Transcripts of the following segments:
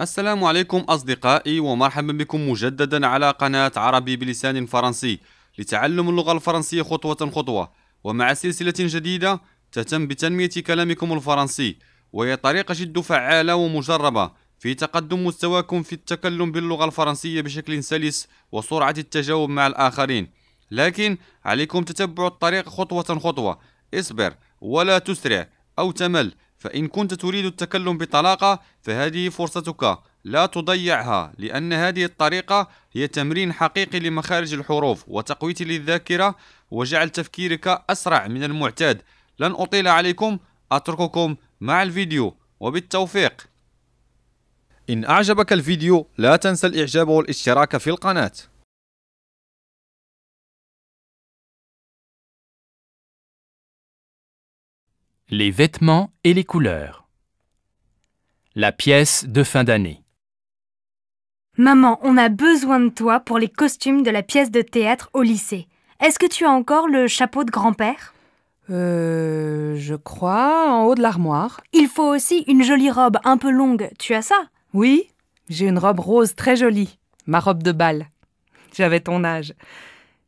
السلام عليكم أصدقائي ومرحبا بكم مجددا على قناة عربي بلسان فرنسي لتعلم اللغة الفرنسية خطوة خطوة ومع سلسلة جديدة تهتم بتنمية كلامكم الفرنسي وهي طريقة جد فعالة ومجربة في تقدم مستواكم في التكلم باللغة الفرنسية بشكل سلس وسرعة التجاوب مع الآخرين. لكن عليكم تتبع الطريق خطوة خطوة. اصبر ولا تسرع أو تمل، فإن كنت تريد التكلم بطلاقة فهذه فرصتك، لا تضيعها، لأن هذه الطريقة هي تمرين حقيقي لمخارج الحروف وتقوية للذاكرة وجعل تفكيرك أسرع من المعتاد. لن أطيل عليكم، أترككم مع الفيديو وبالتوفيق. إن أعجبك الفيديو لا تنسى الإعجاب والاشتراك في القناة. Les vêtements et les couleurs. La pièce de fin d'année. Maman, on a besoin de toi pour les costumes de la pièce de théâtre au lycée. Est-ce que tu as encore le chapeau de grand-père? Je crois, en haut de l'armoire. Il faut aussi une jolie robe un peu longue. Tu as ça? Oui, j'ai une robe rose très jolie, ma robe de bal. J'avais ton âge.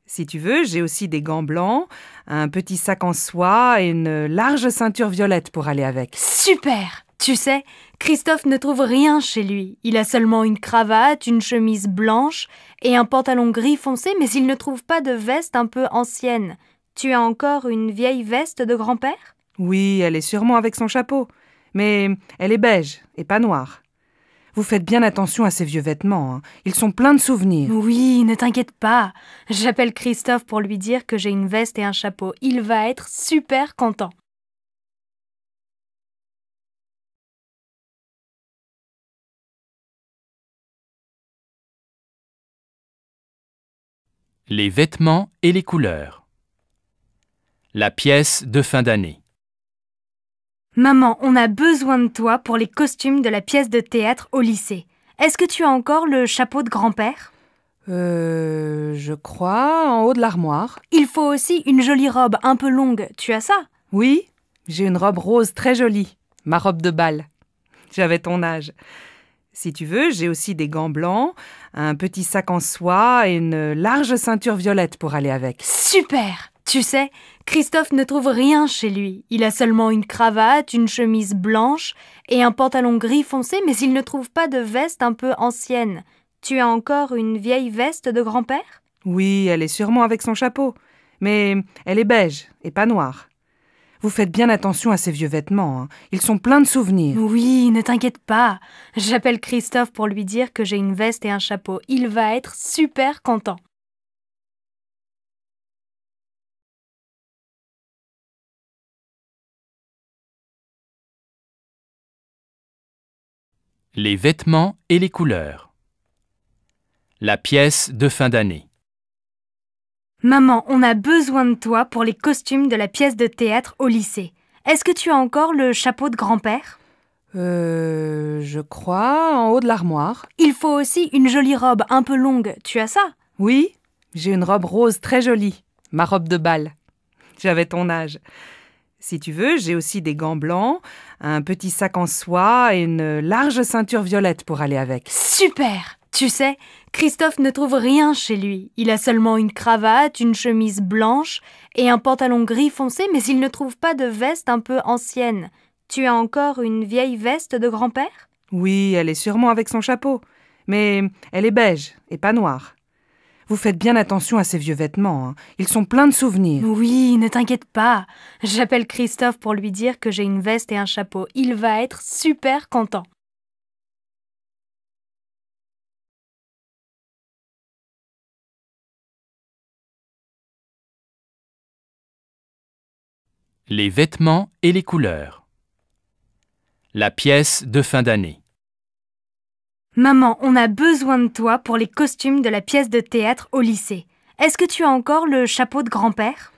Si tu veux, j'ai aussi des gants blancs, un petit sac en soie et une large ceinture violette pour aller avec. Super! Tu sais, Christophe ne trouve rien chez lui. Il a seulement une cravate, une chemise blanche et un pantalon gris foncé, mais il ne trouve pas de veste un peu ancienne. Tu as encore une vieille veste de grand-père? Oui, elle est sûrement avec son chapeau, mais elle est beige et pas noire. Vous faites bien attention à ces vieux vêtements, hein. Ils sont pleins de souvenirs. Oui, ne t'inquiète pas. J'appelle Christophe pour lui dire que j'ai une veste et un chapeau. Il va être super content. Les vêtements et les couleurs. La pièce de fin d'année. Maman, on a besoin de toi pour les costumes de la pièce de théâtre au lycée. Est-ce que tu as encore le chapeau de grand-père? Je crois, en haut de l'armoire. Il faut aussi une jolie robe un peu longue. Tu as ça? Oui, j'ai une robe rose très jolie, ma robe de bal. J'avais ton âge. Si tu veux, j'ai aussi des gants blancs, un petit sac en soie et une large ceinture violette pour aller avec. Super! Tu sais, Christophe ne trouve rien chez lui. Il a seulement une cravate, une chemise blanche et un pantalon gris foncé, mais il ne trouve pas de veste un peu ancienne. Tu as encore une vieille veste de grand-père? Oui, elle est sûrement avec son chapeau, mais elle est beige et pas noire. Vous faites bien attention à ces vieux vêtements, hein. Ils sont pleins de souvenirs. Oui, ne t'inquiète pas. J'appelle Christophe pour lui dire que j'ai une veste et un chapeau. Il va être super content. Les vêtements et les couleurs. La pièce de fin d'année. Maman, on a besoin de toi pour les costumes de la pièce de théâtre au lycée. Est-ce que tu as encore le chapeau de grand-père? Je crois, en haut de l'armoire. Il faut aussi une jolie robe un peu longue. Tu as ça? Oui, j'ai une robe rose très jolie, ma robe de bal. J'avais ton âge. Si tu veux, j'ai aussi des gants blancs, un petit sac en soie et une large ceinture violette pour aller avec. Super! Tu sais, Christophe ne trouve rien chez lui. Il a seulement une cravate, une chemise blanche et un pantalon gris foncé, mais il ne trouve pas de veste un peu ancienne. Tu as encore une vieille veste de grand-père? Oui, elle est sûrement avec son chapeau, mais elle est beige et pas noire. Vous faites bien attention à ces vieux vêtements, hein. Ils sont pleins de souvenirs. Oui, ne t'inquiète pas. J'appelle Christophe pour lui dire que j'ai une veste et un chapeau. Il va être super content. Les vêtements et les couleurs. La pièce de fin d'année. Maman, on a besoin de toi pour les costumes de la pièce de théâtre au lycée. Est-ce que tu as encore le chapeau de grand-père?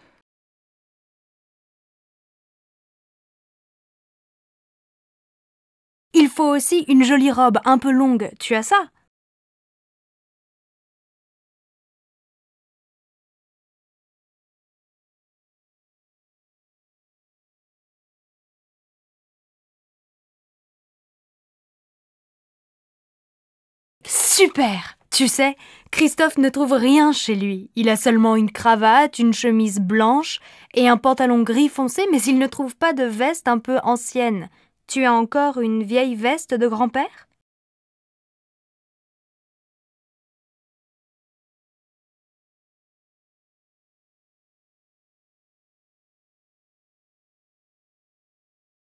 Il faut aussi une jolie robe un peu longue. Tu as ça? Super! Tu sais, Christophe ne trouve rien chez lui. Il a seulement une cravate, une chemise blanche et un pantalon gris foncé, mais il ne trouve pas de veste un peu ancienne. Tu as encore une vieille veste de grand-père?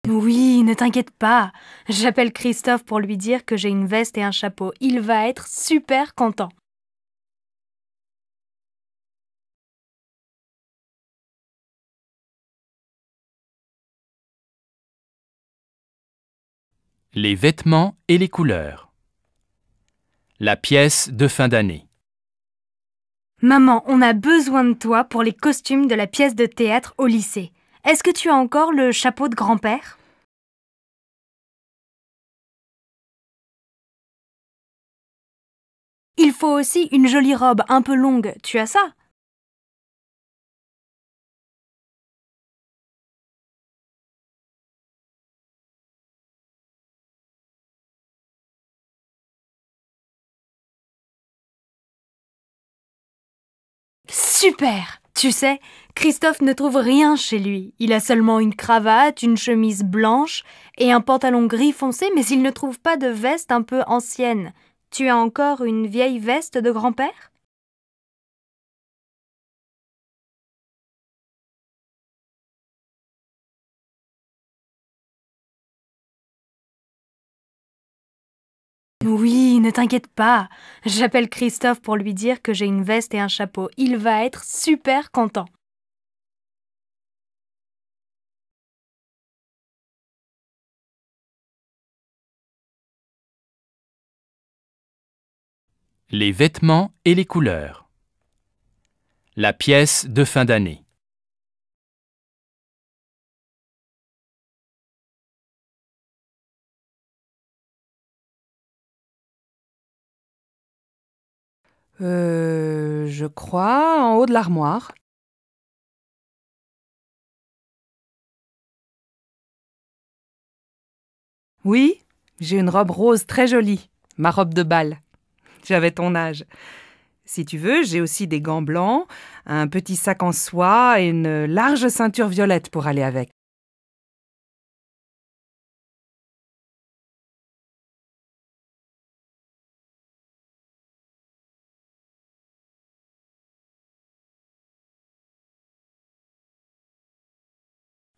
Oui, ne t'inquiète pas. J'appelle Christophe pour lui dire que j'ai une veste et un chapeau. Il va être super content. Les vêtements et les couleurs. La pièce de fin d'année. Maman, on a besoin de toi pour les costumes de la pièce de théâtre au lycée. Est-ce que tu as encore le chapeau de grand-père? Il faut aussi une jolie robe un peu longue. Tu as ça? Super! Tu sais, Christophe ne trouve rien chez lui. Il a seulement une cravate, une chemise blanche et un pantalon gris foncé, mais il ne trouve pas de veste un peu ancienne. Tu as encore une vieille veste de grand-père? Oui, ne t'inquiète pas. J'appelle Christophe pour lui dire que j'ai une veste et un chapeau. Il va être super content. Les vêtements et les couleurs. La pièce de fin d'année. Je crois en haut de l'armoire. Oui, j'ai une robe rose très jolie, ma robe de bal. J'avais ton âge. Si tu veux, j'ai aussi des gants blancs, un petit sac en soie et une large ceinture violette pour aller avec.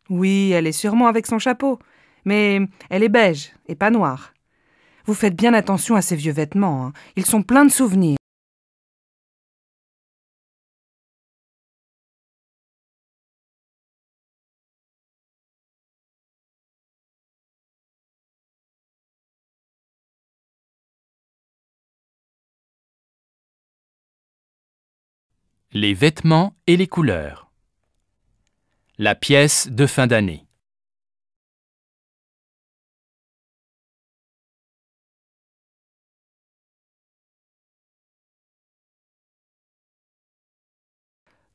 Oui, elle est sûrement avec son chapeau, mais elle est beige et pas noire. Vous faites bien attention à ces vieux vêtements, hein. Ils sont pleins de souvenirs. Les vêtements et les couleurs. La pièce de fin d'année.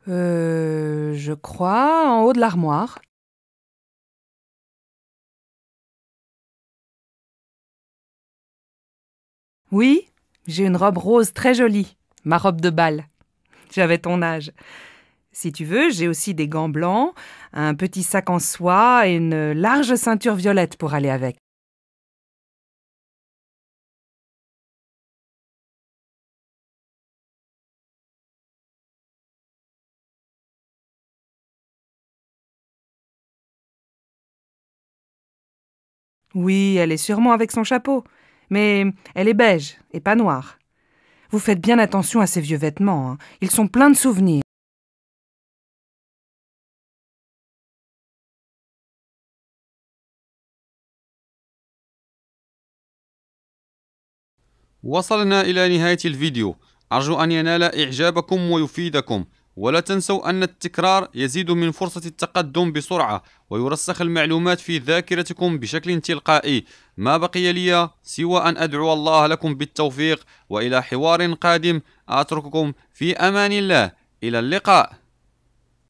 Je crois en haut de l'armoire. Oui, j'ai une robe rose très jolie, ma robe de bal. J'avais ton âge. Si tu veux, j'ai aussi des gants blancs, un petit sac en soie et une large ceinture violette pour aller avec. Oui, elle est sûrement avec son chapeau, mais elle est beige et pas noire. Vous faites bien attention à ces vieux vêtements, hein. Ils sont pleins de souvenirs. وصلنا إلى نهاية الفيديو. أرجو أن ينال إعجابكم ويفيدكم، ولا تنسوا أن التكرار يزيد من فرصة التقدم بسرعة ويرسخ المعلومات في ذاكرتكم بشكل تلقائي. ما بقي لي سوى أن أدعو الله لكم بالتوفيق، وإلى حوار قادم أترككم في أمان الله. إلى اللقاء.